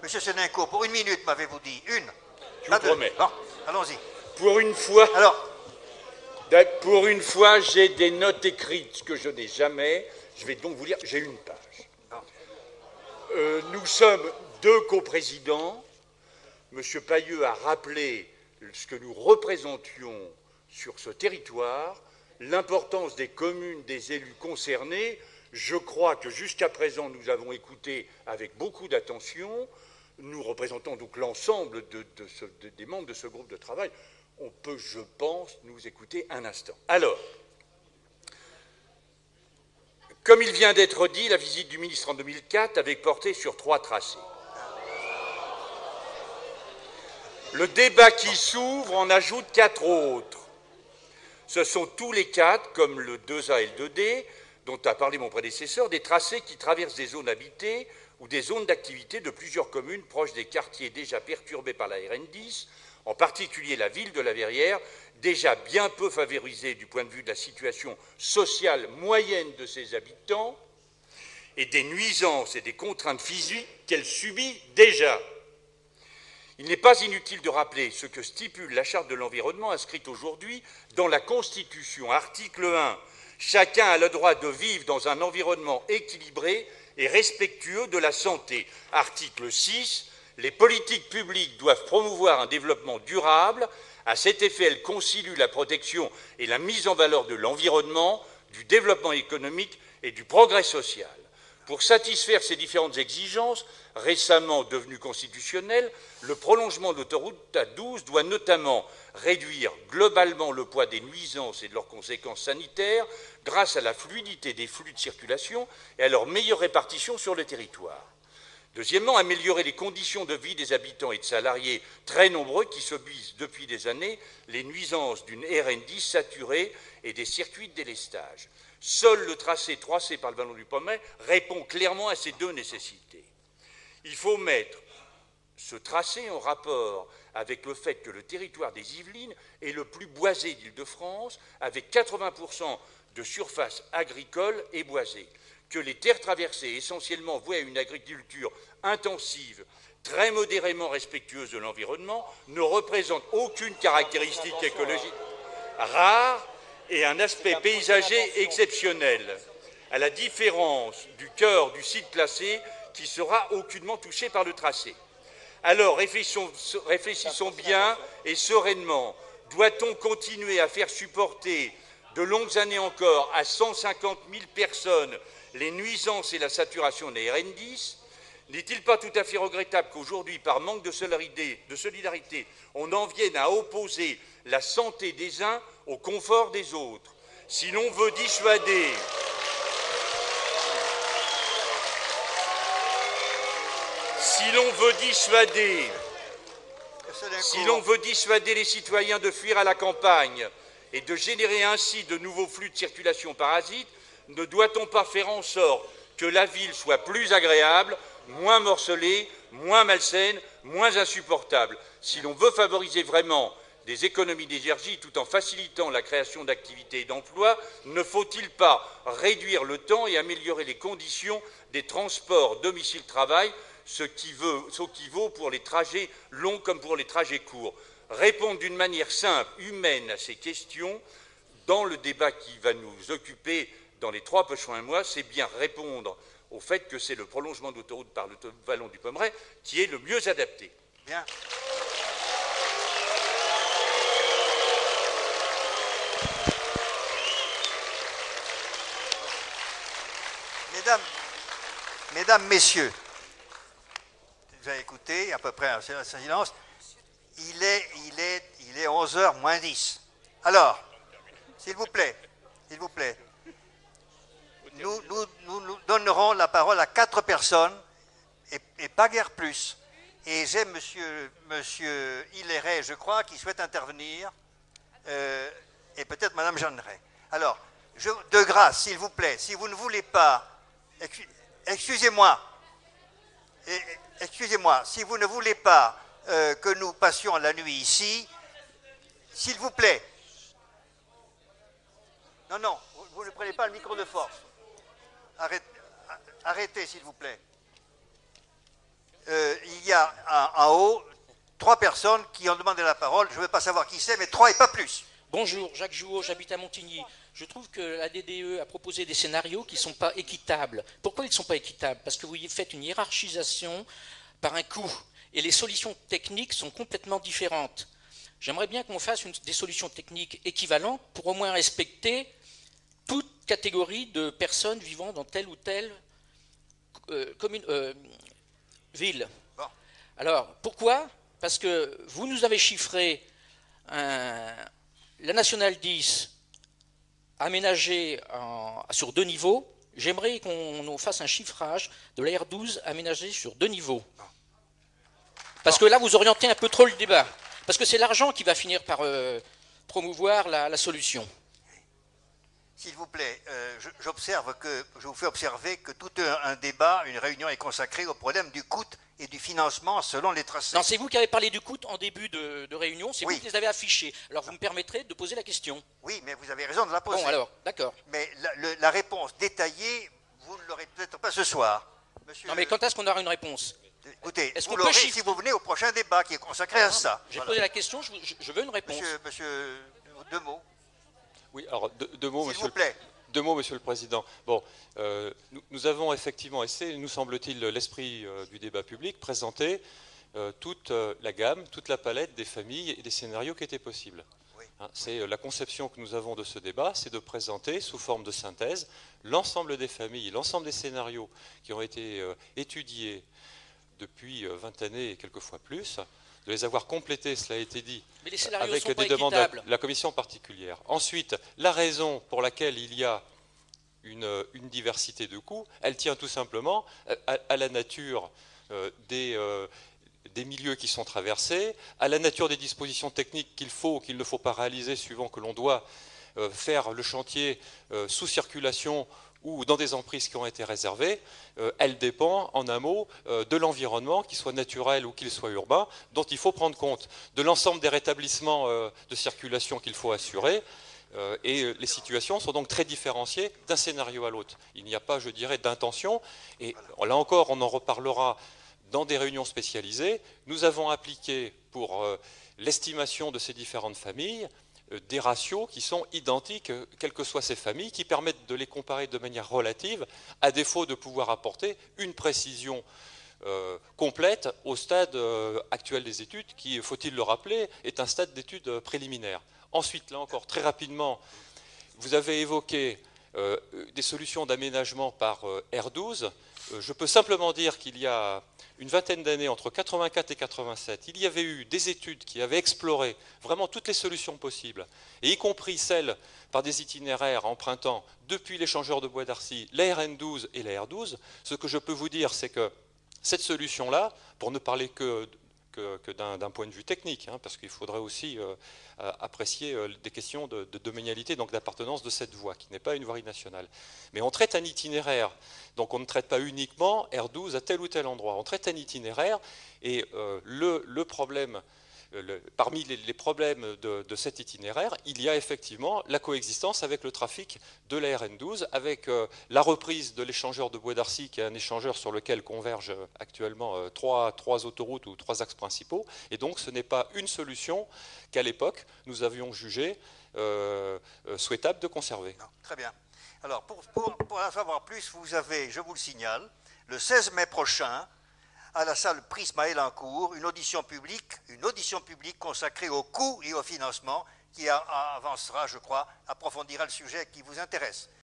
Monsieur Sénincourt, pour 1 minute, m'avez-vous dit? Une? Je vous promets. Bon, allons-y. Pour une fois... Alors, pour une fois, j'ai des notes écrites que je n'ai jamais. Je vais donc vous lire. J'ai une page. Nous sommes 2 coprésidents. Monsieur Pailleux a rappelé ce que nous représentions sur ce territoire, l'importance des communes, des élus concernés. Je crois que jusqu'à présent, nous avons écouté avec beaucoup d'attention. Nous représentons donc l'ensemble des membres de ce groupe de travail. On peut, je pense, nous écouter un instant. Alors, comme il vient d'être dit, la visite du ministre en 2004 avait porté sur 3 tracés. Le débat qui s'ouvre en ajoute 4 autres. Ce sont tous les 4, comme le 2A et le 2D, dont a parlé mon prédécesseur, des tracés qui traversent des zones habitées ou des zones d'activité de plusieurs communes proches des quartiers déjà perturbés par la RN10, en particulier la ville de La Verrière, déjà bien peu favorisée du point de vue de la situation sociale moyenne de ses habitants, et des nuisances et des contraintes physiques qu'elle subit déjà. Il n'est pas inutile de rappeler ce que stipule la Charte de l'environnement inscrite aujourd'hui dans la Constitution, article 1. Chacun a le droit de vivre dans un environnement équilibré et respectueux de la santé. Article 6. Les politiques publiques doivent promouvoir un développement durable. À cet effet, elles concilient la protection et la mise en valeur de l'environnement, du développement économique et du progrès social. Pour satisfaire ces différentes exigences, récemment devenues constitutionnelles, le prolongement de l'autoroute A12 doit notamment réduire globalement le poids des nuisances et de leurs conséquences sanitaires grâce à la fluidité des flux de circulation et à leur meilleure répartition sur le territoire. Deuxièmement, améliorer les conditions de vie des habitants et de salariés très nombreux qui subissent depuis des années les nuisances d'une RN10 saturée et des circuits de délestage. Seul le tracé 3C par le Vallon du Pommet répond clairement à ces 2 nécessités. Il faut mettre ce tracé en rapport avec le fait que le territoire des Yvelines est le plus boisé d'Île-de-France, avec 80% de surface agricole et boisée, que les terres traversées, essentiellement vouées à une agriculture intensive, très modérément respectueuse de l'environnement, ne représentent aucune caractéristique écologique rare et un aspect paysager exceptionnel, à la différence du cœur du site classé qui sera aucunement touché par le tracé. Alors, réfléchissons bien et sereinement. Doit-on continuer à faire supporter de longues années encore à 150 000 personnes les nuisances et la saturation des RN10? N'est-il pas tout à fait regrettable qu'aujourd'hui, par manque de solidarité, on en vienne à opposer la santé des uns au confort des autres? Si l'on veut dissuader... Si l'on veut dissuader les citoyens de fuir à la campagne et de générer ainsi de nouveaux flux de circulation parasites, ne doit-on pas faire en sorte que la ville soit plus agréable, moins morcelée, moins malsaine, moins insupportable? Si l'on veut favoriser vraiment des économies d'énergie tout en facilitant la création d'activités et d'emplois, ne faut-il pas réduire le temps et améliorer les conditions des transports domicile-travail, ce qui vaut pour les trajets longs comme pour les trajets courts? Répondre d'une manière simple, humaine à ces questions, dans le débat qui va nous occuper dans les 3 prochains mois, c'est bien répondre au fait que c'est le prolongement de l'autoroute par le Vallon du Pommeraye qui est le mieux adapté. Bien. Mesdames, Messieurs, vous avez écouté à peu près un silence. Il est 11h moins 10. Alors, s'il vous plaît, nous donnerons la parole à 4 personnes et pas guère plus. Et j'ai monsieur Hilleret, je crois, qui souhaite intervenir, et peut-être Madame Jeanneret. Alors, de grâce, s'il vous plaît, si vous ne voulez pas... Excusez-moi, si vous ne voulez pas que nous passions la nuit ici, s'il vous plaît. Non, vous ne prenez pas le micro de force. Arrêtez, s'il vous plaît. Il y y a en haut 3 personnes qui ont demandé la parole. Je ne veux pas savoir qui c'est, mais 3 et pas plus. Bonjour, Jacques Jouot, j'habite à Montigny. Je trouve que la DDE a proposé des scénarios qui ne sont pas équitables. Pourquoi ils ne sont pas équitables? Parce que vous faites une hiérarchisation par un coût, et les solutions techniques sont complètement différentes. J'aimerais bien qu'on fasse des solutions techniques équivalentes pour au moins respecter toute catégorie de personnes vivant dans telle ou telle ville. Bon. Alors, pourquoi? Parce que vous nous avez chiffré la Nationale 10 aménagée sur 2 niveaux. J'aimerais qu'on fasse un chiffrage de la R12 aménagée sur 2 niveaux. Parce que là, vous orientez un peu trop le débat. Parce que c'est l'argent qui va finir par promouvoir la solution. S'il vous plaît, je vous fais observer que tout un débat, une réunion est consacrée au problème du coût et du financement selon les tracés. Non, c'est vous qui avez parlé du coût en début de réunion, c'est oui. Vous qui les avez affichés. Alors vous me permettrez de poser la question. Oui, mais vous avez raison de la poser. Bon, alors, d'accord. Mais la réponse détaillée, vous ne l'aurez peut-être pas ce soir. Monsieur... Non, mais quand est-ce qu'on aura une réponse? Écoutez, vous l'aurez si vous venez au prochain débat qui est consacré à ça. J'ai posé la question, je veux une réponse. Monsieur, 2 mots. Oui, alors 2 mots, S'il vous plaît. 2 mots, Monsieur le Président. Bon, nous avons effectivement essayé, nous semble-t-il, l'esprit du débat public, présenter toute la gamme, toute la palette des familles et des scénarios qui étaient possibles. Oui. Hein, c'est la conception que nous avons de ce débat, c'est de présenter sous forme de synthèse l'ensemble des familles, l'ensemble des scénarios qui ont été étudiés depuis 20 années et quelquefois plus, de les avoir complétés, cela a été dit, mais les scénarios avec sont des pas demandes équitables. de la commission particulière. Ensuite, la raison pour laquelle il y a une diversité de coûts, elle tient tout simplement à la nature des milieux qui sont traversés, à la nature des dispositions techniques qu'il faut ou qu'il ne faut pas réaliser suivant que l'on doit faire le chantier sous circulation ou dans des emprises qui ont été réservées. Elle dépend, en un mot, de l'environnement, qu'il soit naturel ou qu'il soit urbain, dont il faut prendre compte, de l'ensemble des rétablissements de circulation qu'il faut assurer. Et les situations sont donc très différenciées d'un scénario à l'autre. Il n'y a pas, je dirais, d'intention. Et là encore, on en reparlera dans des réunions spécialisées. Nous avons appliqué pour l'estimation de ces différentes familles des ratios qui sont identiques, quelles que soient ces familles, qui permettent de les comparer de manière relative, à défaut de pouvoir apporter une précision complète au stade actuel des études, qui, faut-il le rappeler, est un stade d'études préliminaires. Ensuite, là encore, très rapidement, vous avez évoqué des solutions d'aménagement par R12. Je peux simplement dire qu'il y a une vingtaine d'années, entre 84 et 87, il y avait eu des études qui avaient exploré vraiment toutes les solutions possibles, et y compris celles par des itinéraires empruntant depuis l'échangeur de Bois d'Arcy, la RN12 et la R12. Ce que je peux vous dire, c'est que cette solution-là, pour ne parler que d'un point de vue technique, hein, parce qu'il faudrait aussi apprécier des questions de domanialité, donc d'appartenance de cette voie, qui n'est pas une voirie nationale. Mais on traite un itinéraire, donc on ne traite pas uniquement R12 à tel ou tel endroit, on traite un itinéraire, et le problème, parmi les problèmes de cet itinéraire, il y a effectivement la coexistence avec le trafic de la RN12, avec la reprise de l'échangeur de Bois d'Arcy, qui est un échangeur sur lequel convergent actuellement trois autoroutes ou 3 axes principaux. Et donc ce n'est pas une solution qu'à l'époque nous avions jugé souhaitable de conserver. Non, très bien. Alors pour en savoir plus, vous avez, je vous le signale, le 16 mai prochain, à la salle Prisme à Elancourt, une audition publique consacrée au coût et au financement qui avancera, je crois, approfondira le sujet qui vous intéresse.